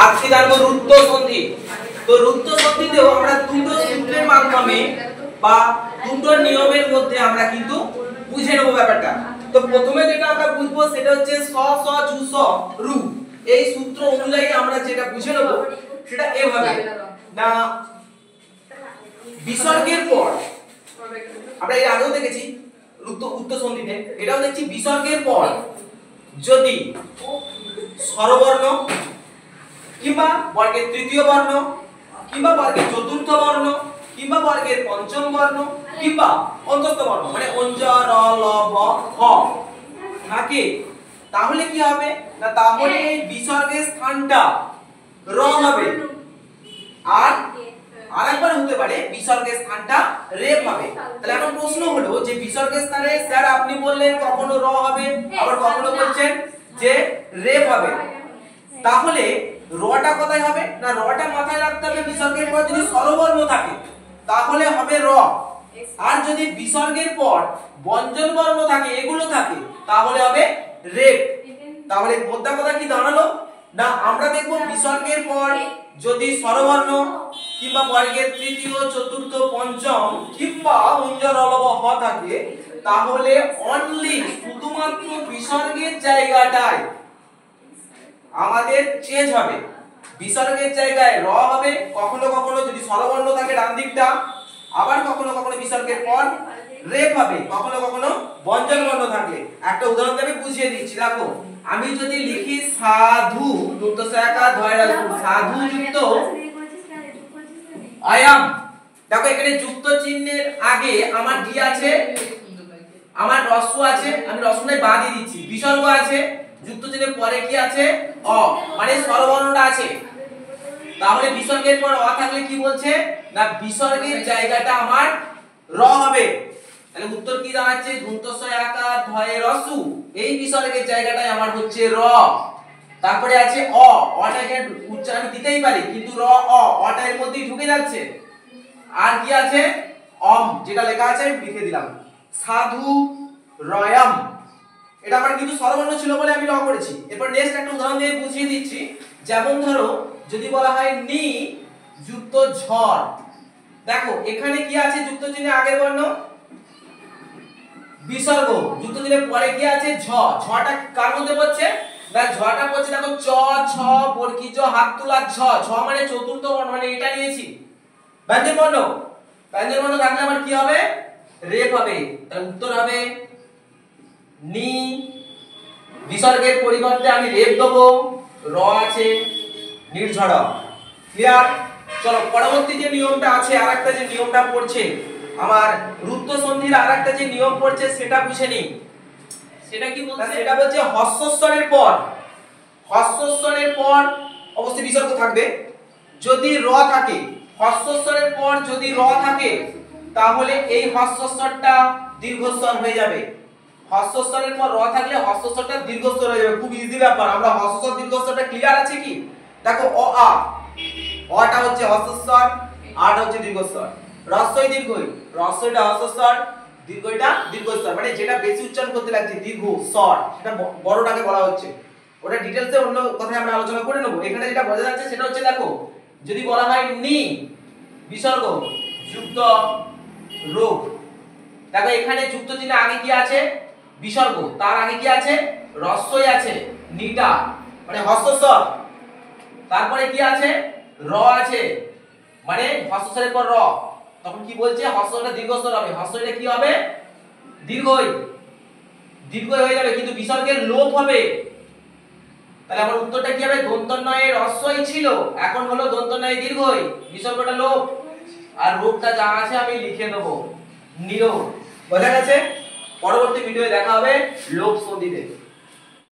আজকে জানবো রুদ্ধ সন্ধি। তো রুদ্ধ সন্ধিতেও আমরা দুটো সূত্রের মাধ্যমে বা দুটো নিয়মের মধ্যে আমরা কিন্তু বুঝে নেব ব্যাপারটা। তো প্রথমে যেটা আমরা বুঝবো সেটা হচ্ছে স স জু স রু। এই সূত্র অনুযায়ী আমরা যেটা বুঝে নেব সেটা এভাবে না, বিসর্গের পর আমরা এর আগেও দেখেছি রুদ্ধ সন্ধিতে, এটাও দেখছি বিসর্গের পর যদি স্বরবর্ণ কিংবা বর্গের তৃতীয় বর্ণ কিংবা বর্গের চতুর্থ বর্ণ কিংবা বর্গের পঞ্চম বর্ণ কিংবা অন্তস্থ বর্ণ মানে অঞ্জ র ল ব হ থাকে, তাহলে কি হবে না, তাহলে এই বিসর্গের স্থানটা র হবে। আর আরেকবার হতে পারে বিসর্গের স্থানটা রেপ হবে। তাহলে এখন প্রশ্ন হলো যে বিসর্গের স্থানে স্যার আপনি বললেন কখনো র হবে আবার কখনো বলছেন যে রেপ হবে, তাহলে রটা কোথায় হবে না, রটা মাথায় রাখতে হবে বিসর্গের পর যদি স্বরবর্ণ থাকে তাহলে হবে র, আর যদি বিসর্গের পর ব্যঞ্জন বর্ণ থাকে এগুলো থাকে তাহলে হবে রেপ। তাহলে মোদ্দা কথা কি দাঁড়ালো না, আমরা দেখব বিসর্গের পর যদি স্বরবর্ণ কিংবা বর্গের তৃতীয় চতুর্থ পঞ্চম কিংবা অঞ্জ র ল ব হ থাকে তাহলে অনলি শুধুমাত্র বিসর্গের জায়গাটায় আমাদের চেঞ্জ হবে। বিসর্গের জায়গায় র হবে, কখনো কখনো যদি স্বরবর্ণ থাকে ডান দিকটা, আবার কখনো কখনো বিসর্গের পর রেপ হবে, কখনো কখনো ব্যঞ্জন বর্ণ থাকে। একটা উদাহরণ আমি বুঝিয়ে দিচ্ছি, দেখো আমি যদি লিখি সাধু যুক্ত সয়াকার ধয়রাসু, সাধু যুক্ত আয়াম, দেখো এখানে যুক্ত চিহ্নের আগে আমার কি আছে, আমার রস্ব আছে, আমি রস্বটাই বাদ দিয়ে দিচ্ছি, বিসর্গ আছে, যুক্ত চিহ্নের পরে কি আছে অ, মানে স্বরবর্ণটা আছে। তাহলে বিসর্গের পর অ থাকলে কি বলছে না, বিসর্গের জায়গাটা আমার র হবে। তাহলে উত্তর কি দাঁড়াচ্ছে, ধুন্তস্বয় আকার ধয়ে রসু, এই বিসর্গের জায়গাটাই আমার হচ্ছে র। তারপরে আছে অ, অটাকে উচ্চারণ দিতেই পারি কিন্তু র অ, অটা এর মধ্যেই ঢুকে যাচ্ছে। আর কি আছে অম, যেটা লেখা আছে আমি লিখে দিলাম সাধু রয়ম, এটা আমার কিন্তু স্বরবর্ণ ছিল বলে আমি র করেছি। এরপর নেক্সট একটা উদাহরণ দিয়ে বুঝিয়ে দিচ্ছি, যেমন ধরো যদি বলা হয় নি যুক্ত ঝড়, দেখো এখানে কি আছে, যুক্ত চিহ্নের আগের বর্ণ বিসর্গ, যুক্ত চিহ্নের পরে কি আছে ঝ, ঝটা কার মধ্যে পড়ছে না, ঝটা পড়ছে দেখো চ ছ বর্গী জ হাত তোলা ঝ, ঝ মানে চতুর্থ বর্ণ মানে এটা নিয়েছি। ব্যঞ্জন বর্ণ, ব্যঞ্জন বর্ণ থাকলে আমার কি হবে রেপ হবে। তাহলে উত্তর হবে নি, বিসর্গের পরিবর্তে আমি রেপ দেবো, র আছে নির্ঝর। ক্লিয়ার? চলো পরবর্তী যে নিয়মটা আছে, আরেকটা যে নিয়মটা পড়ছে আমার রুদ্ধ সন্ধির আরেকটা যে নিয়ম পড়ছে সেটা বুঝে নিই। সেটা কি বলছে, সেটা বলছে হস্যস্বরের পর, হস্যস্বরের পর অবশ্যই বিসর্গ থাকবে, যদি র থাকে, হস্যস্বরের পর যদি র থাকে তাহলে এই হস্যস্বরটা দীর্ঘস্বর হয়ে যাবে। হস্যস্বরের পর র থাকলে হস্যস্বরটা দীর্ঘস্বর হয়ে যাবে, খুব ইজি ব্যাপার। আমরা হস্যস্বর দীর্ঘস্বরটা ক্লিয়ার আছে কি, দেখো অ আ, অটা হচ্ছে হস্যস্বর, আটা হচ্ছে দীর্ঘস্বর, রস্বই দীর্ঘই, রস্বইটা হস্যস্বর, দীর্ঘইটা দীর্ঘস্বর, মানে যেটা বেশি উচ্চারণ করতে লাগছে দীর্ঘ স্বর সেটা বড়টাকে বলা হচ্ছে। ওটা ডিটেইলসে অন্য কথায় আমরা আলোচনা করে নেব। এখানে যেটা বোঝা যাচ্ছে সেটা হচ্ছে দেখো যদি বলা হয় নি বিসর্গ যুক্ত রোগ, দেখো এখানে যুক্ত চিহ্নের আগে কি আছে বিসর্গ, তার আগে কি আছে রস্বই আছে নিটা মানে হস্যস্বর, তারপরে কি আছে র আছে মানে হস্যস্বরের পর র, তখন কি বলছে হস্যটা দীর্ঘস্বর হবে, হস্যটা কি হবে দীর্ঘই, দীর্ঘই হয়ে যাবে কিন্তু বিসর্গের লোপ হবে। তাহলে আমার উত্তরটা কি হবে, দন্তন্বয়ে রস্বই ছিল এখন হলো দন্তন্বয়ে দীর্ঘই, বিসর্গটা লোপ, আর রূপটা যা আছে আমি লিখে দেব নিরোগ। বোঝা গেছে? পরবর্তী ভিডিওতে দেখা হবে লোপ সন্ধিতে।